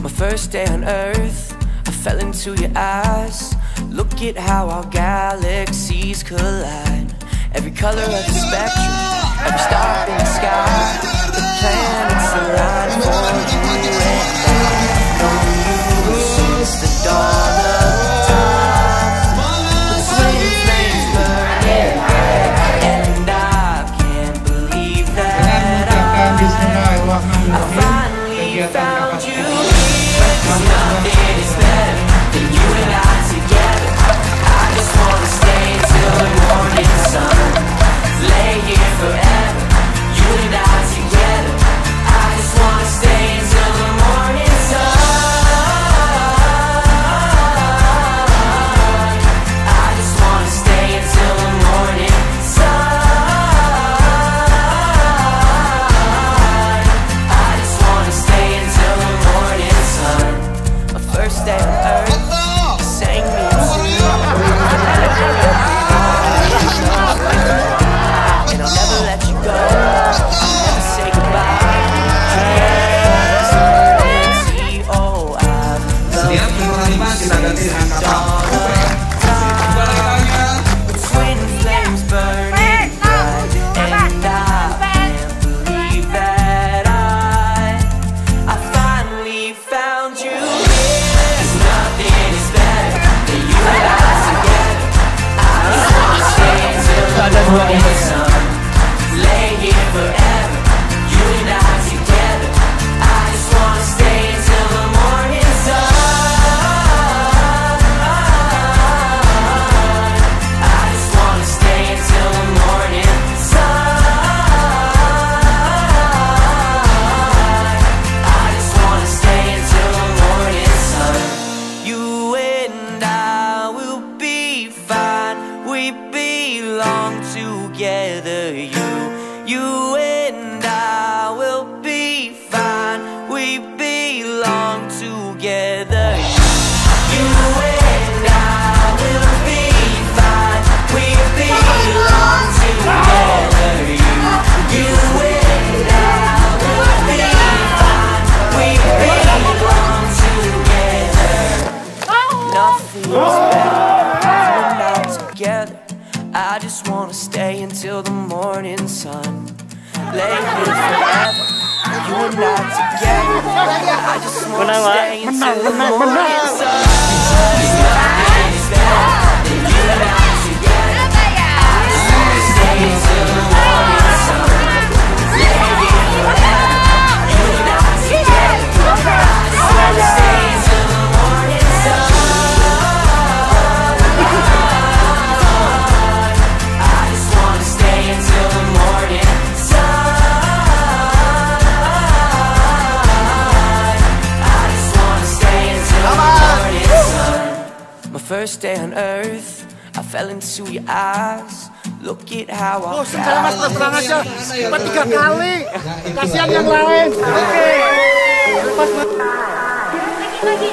My first day on Earth, I fell into your eyes. Look at how our galaxies collide. Every color of the spectrum, every star in the sky, the planets align for you and I. Known you since the dawn of time. The twin flames burning bright, and I can't believe that I finally found you. Nothing is better than you and I together. I just wanna stay until the morning sun. Lay here forever, you and I together. I just wanna stay until the morning sun. I just wanna stay until the morning sun. I just wanna stay until the morning sun. My first day on Earth, you sang me a tune. And I'll never let you go, I'll never say goodbye. Setiap minggu 5 kita ganti dengan kata Twin flames burning bright, and I can't believe that I finally found you. 'Cause nothing is better than you and I together. I just wanna stay until the morning sun. Lay here forever, you and I together. I just wanna stay until the morning sun. I just wanna stay until the morning sun. I just wanna stay until the morning sun. You and I will be fine. We belong together. You and I will be fine. We belong together. You and I will be fine. We belong together. You and I will be fine. We belong together. Nothing's better than not together. I just wanna stay until the morning sun. Lay here forever, you and I together. I just wanna stay until the morning sun. Nothing is better than you and I together. I just wanna stay until the morning sun. Lay here forever, you and I together. I just wanna stay until the morning sun. I just wanna stay until the morning sun. I just wanna stay until the morning sun. My first day on Earth, I fell into your eyes. Look at how I Saya mas terserang aja, cuma 3 kali. Kasihan yang lain. Oke. Lepas. Lagi.